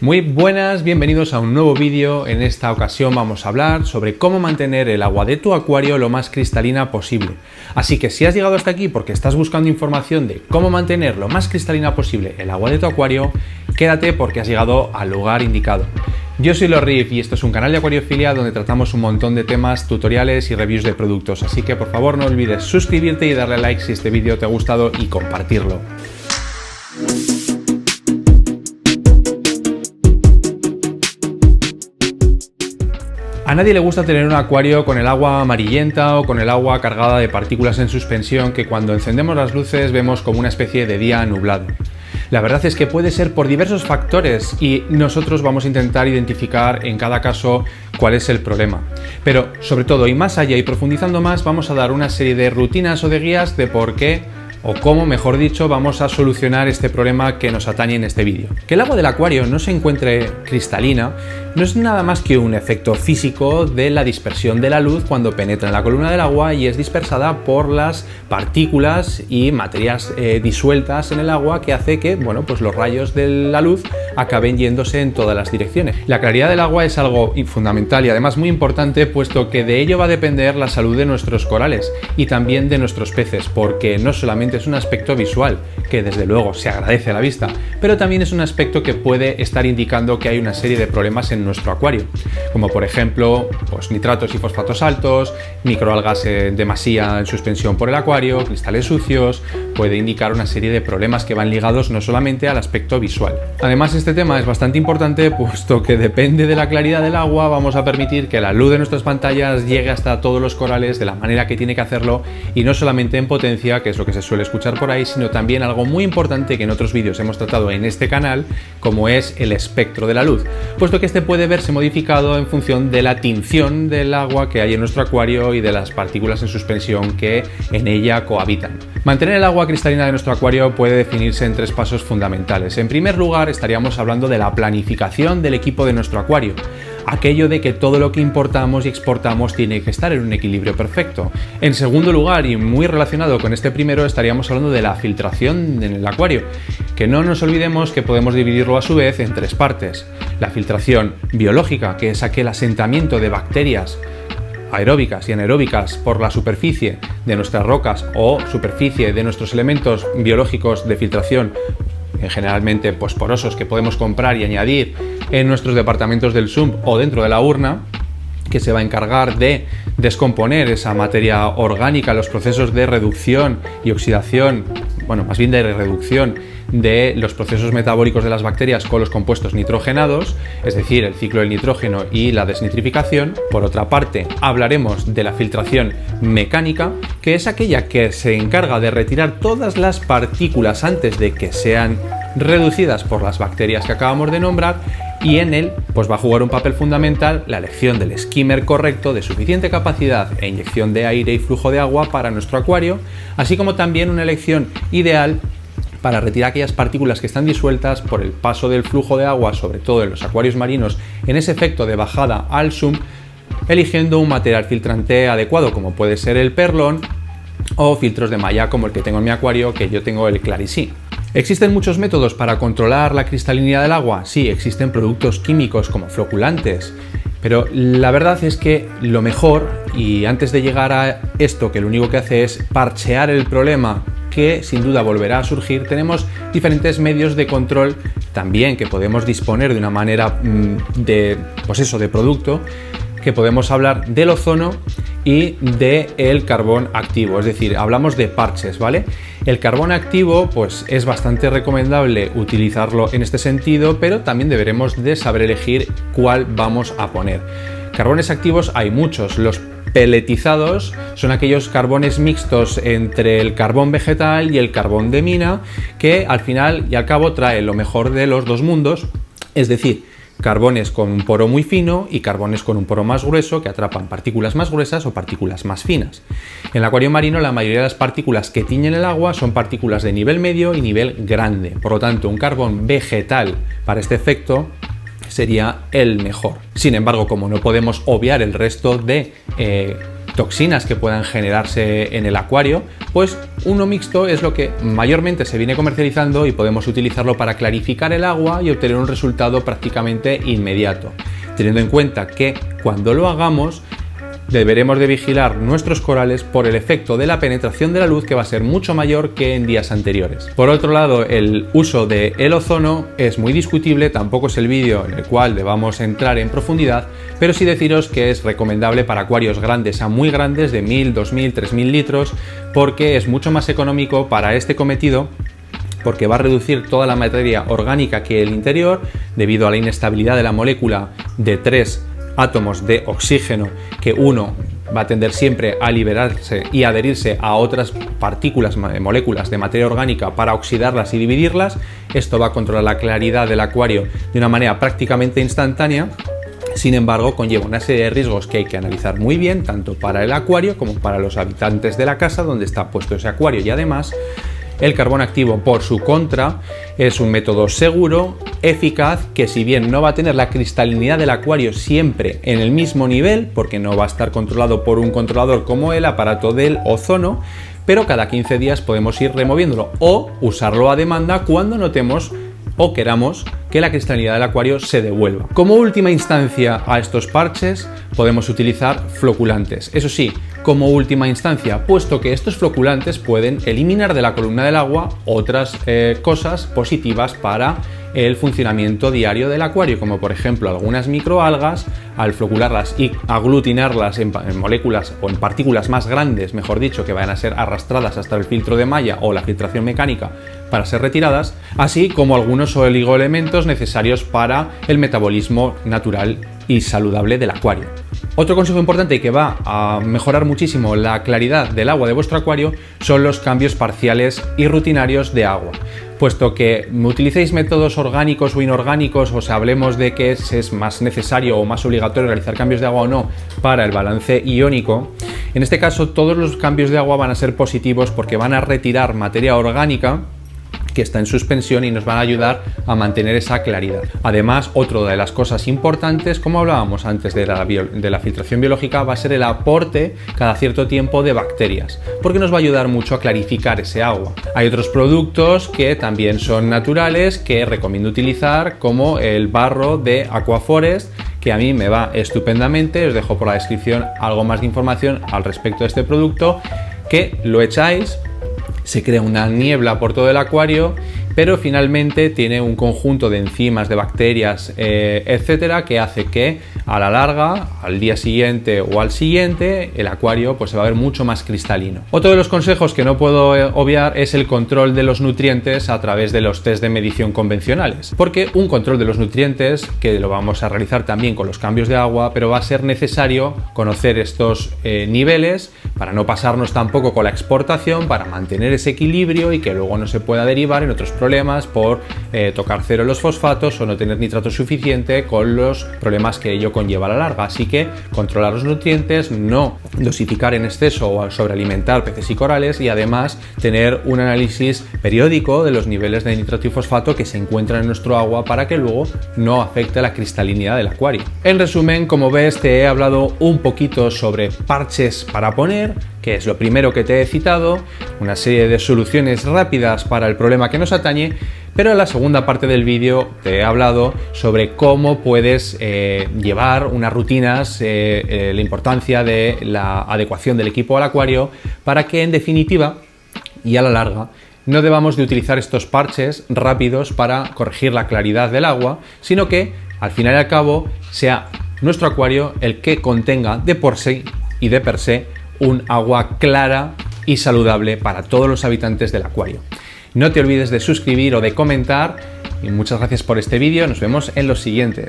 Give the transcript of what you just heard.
Muy buenas, bienvenidos a un nuevo vídeo. En esta ocasión vamos a hablar sobre cómo mantener el agua de tu acuario lo más cristalina posible. Así que si has llegado hasta aquí porque estás buscando información de cómo mantener lo más cristalina posible el agua de tu acuario, quédate porque has llegado al lugar indicado. Yo soy Lorriff y esto es un canal de acuariofilia donde tratamos un montón de temas, tutoriales y reviews de productos. Así que por favor no olvides suscribirte y darle like si este vídeo te ha gustado y compartirlo. A nadie le gusta tener un acuario con el agua amarillenta o con el agua cargada de partículas en suspensión que cuando encendemos las luces vemos como una especie de día nublado. La verdad es que puede ser por diversos factores y nosotros vamos a intentar identificar en cada caso cuál es el problema. Pero sobre todo y más allá y profundizando más vamos a dar una serie de rutinas o de guías de por qué o cómo, mejor dicho, vamos a solucionar este problema que nos atañe en este vídeo. Que el agua del acuario no se encuentre cristalina no es nada más que un efecto físico de la dispersión de la luz cuando penetra en la columna del agua y es dispersada por las partículas y materias disueltas en el agua que hace que, bueno, pues los rayos de la luz acaben yéndose en todas las direcciones. La claridad del agua es algo fundamental y además muy importante, puesto que de ello va a depender la salud de nuestros corales y también de nuestros peces, porque no solamente es un aspecto visual, que desde luego se agradece a la vista, pero también es un aspecto que puede estar indicando que hay una serie de problemas en nuestro acuario, como por ejemplo pues nitratos y fosfatos altos, microalgas en demasía en suspensión por el acuario, cristales sucios. Puede indicar una serie de problemas que van ligados no solamente al aspecto visual. Además, este tema es bastante importante, puesto que depende de la claridad del agua, vamos a permitir que la luz de nuestras pantallas llegue hasta todos los corales de la manera que tiene que hacerlo, y no solamente en potencia, que es lo que se suele escuchar por ahí, sino también algo muy importante que en otros vídeos hemos tratado en este canal, como es el espectro de la luz, puesto que este puede verse modificado en función de la tinción del agua que hay en nuestro acuario y de las partículas en suspensión que en ella cohabitan. Mantener el agua cristalina de nuestro acuario puede definirse en tres pasos fundamentales. En primer lugar, estaríamos hablando de la planificación del equipo de nuestro acuario. Aquello de que todo lo que importamos y exportamos tiene que estar en un equilibrio perfecto. En segundo lugar, y muy relacionado con este primero, estaríamos hablando de la filtración en el acuario, que no nos olvidemos que podemos dividirlo a su vez en tres partes. La filtración biológica, que es aquel asentamiento de bacterias aeróbicas y anaeróbicas por la superficie de nuestras rocas o superficie de nuestros elementos biológicos de filtración, generalmente pues porosos, que podemos comprar y añadir en nuestros departamentos del sump o dentro de la urna, que se va a encargar de descomponer esa materia orgánica, los procesos de reducción y oxidación, bueno, más bien de reducción de los procesos metabólicos de las bacterias con los compuestos nitrogenados, es decir, el ciclo del nitrógeno y la desnitrificación. Por otra parte, hablaremos de la filtración mecánica, que es aquella que se encarga de retirar todas las partículas antes de que sean reducidas por las bacterias que acabamos de nombrar, y en él pues va a jugar un papel fundamental la elección del skimmer correcto de suficiente capacidad e inyección de aire y flujo de agua para nuestro acuario, así como también una elección ideal para retirar aquellas partículas que están disueltas por el paso del flujo de agua, sobre todo en los acuarios marinos, en ese efecto de bajada al sump, eligiendo un material filtrante adecuado, como puede ser el perlón o filtros de malla como el que tengo en mi acuario, que yo tengo el Clarisea. ¿Existen muchos métodos para controlar la cristalinidad del agua? Sí, existen productos químicos como floculantes, pero la verdad es que lo mejor, y antes de llegar a esto que lo único que hace es parchear el problema, que sin duda volverá a surgir, tenemos diferentes medios de control también que podemos disponer de una manera de producto, que podemos hablar del ozono y del carbón activo, es decir, hablamos de parches, ¿vale? El carbón activo pues es bastante recomendable utilizarlo en este sentido, pero también deberemos de saber elegir cuál vamos a poner. Carbones activos hay muchos. Los peletizados son aquellos carbones mixtos entre el carbón vegetal y el carbón de mina, que al final y al cabo trae lo mejor de los dos mundos, es decir, carbones con un poro muy fino y carbones con un poro más grueso que atrapan partículas más gruesas o partículas más finas. En el acuario marino la mayoría de las partículas que tiñen el agua son partículas de nivel medio y nivel grande, por lo tanto un carbón vegetal para este efecto sería el mejor. Sin embargo, como no podemos obviar el resto de toxinas que puedan generarse en el acuario, pues uno mixto es lo que mayormente se viene comercializando y podemos utilizarlo para clarificar el agua y obtener un resultado prácticamente inmediato, teniendo en cuenta que cuando lo hagamos deberemos de vigilar nuestros corales por el efecto de la penetración de la luz, que va a ser mucho mayor que en días anteriores. Por otro lado, el uso del ozono es muy discutible, tampoco es el vídeo en el cual debamos entrar en profundidad, pero sí deciros que es recomendable para acuarios grandes a muy grandes, de 1000, 2000, 3000 litros, porque es mucho más económico para este cometido, porque va a reducir toda la materia orgánica que el interior, debido a la inestabilidad de la molécula de 3 átomos de oxígeno, que uno va a tender siempre a liberarse y adherirse a otras partículas, moléculas de materia orgánica para oxidarlas y dividirlas. Esto va a controlar la claridad del acuario de una manera prácticamente instantánea. Sin embargo, conlleva una serie de riesgos que hay que analizar muy bien, tanto para el acuario como para los habitantes de la casa donde está puesto ese acuario. Y además, el carbón activo, por su contra, es un método seguro, eficaz, que si bien no va a tener la cristalinidad del acuario siempre en el mismo nivel, porque no va a estar controlado por un controlador como el aparato del ozono, pero cada 15 días podemos ir removiéndolo o usarlo a demanda cuando notemos o queramos que la cristalinidad del acuario se devuelva. Como última instancia a estos parches podemos utilizar floculantes. Eso sí, como última instancia, puesto que estos floculantes pueden eliminar de la columna del agua otras cosas positivas para el funcionamiento diario del acuario, como por ejemplo algunas microalgas. Al flocularlas y aglutinarlas en moléculas o en partículas más grandes, mejor dicho, que vayan a ser arrastradas hasta el filtro de malla o la filtración mecánica para ser retiradas, así como algunos oligoelementos necesarios para el metabolismo natural y saludable del acuario. Otro consejo importante que va a mejorar muchísimo la claridad del agua de vuestro acuario son los cambios parciales y rutinarios de agua. Puesto que utilicéis métodos orgánicos o inorgánicos, o sea, hablemos de que es más necesario o más obligatorio realizar cambios de agua o no para el balance iónico, en este caso todos los cambios de agua van a ser positivos porque van a retirar materia orgánica que está en suspensión y nos van a ayudar a mantener esa claridad. Además, otra de las cosas importantes, como hablábamos antes de la filtración biológica, va a ser el aporte cada cierto tiempo de bacterias, porque nos va a ayudar mucho a clarificar ese agua. Hay otros productos que también son naturales que recomiendo utilizar, como el barro de Aquaforest, que a mí me va estupendamente. Os dejo por la descripción algo más de información al respecto de este producto, que lo echáis, se crea una niebla por todo el acuario, pero finalmente tiene un conjunto de enzimas, de bacterias, etcétera, que hace que a la larga, al día siguiente o al siguiente, el acuario pues se va a ver mucho más cristalino. Otro de los consejos que no puedo obviar es el control de los nutrientes a través de los test de medición convencionales, porque un control de los nutrientes, que lo vamos a realizar también con los cambios de agua, pero va a ser necesario conocer estos niveles para no pasarnos tampoco con la exportación, para mantener ese equilibrio y que luego no se pueda derivar en otros problemas por tocar cero los fosfatos o no tener nitrato suficiente, con los problemas que ello conlleva a la larga. Así que controlar los nutrientes, no dosificar en exceso o sobrealimentar peces y corales, y además tener un análisis periódico de los niveles de nitrato y fosfato que se encuentran en nuestro agua para que luego no afecte la cristalinidad del acuario. En resumen, como ves, te he hablado un poquito sobre parches para poner, que es lo primero que te he citado, una serie de soluciones rápidas para el problema que nos atañe, pero en la segunda parte del vídeo te he hablado sobre cómo puedes llevar unas rutinas, la importancia de la adecuación del equipo al acuario, para que en definitiva y a la larga no debamos de utilizar estos parches rápidos para corregir la claridad del agua, sino que al final y al cabo sea nuestro acuario el que contenga de por sí y de per se un agua clara y saludable para todos los habitantes del acuario. No te olvides de suscribir o de comentar, y muchas gracias por este vídeo. Nos vemos en los siguientes.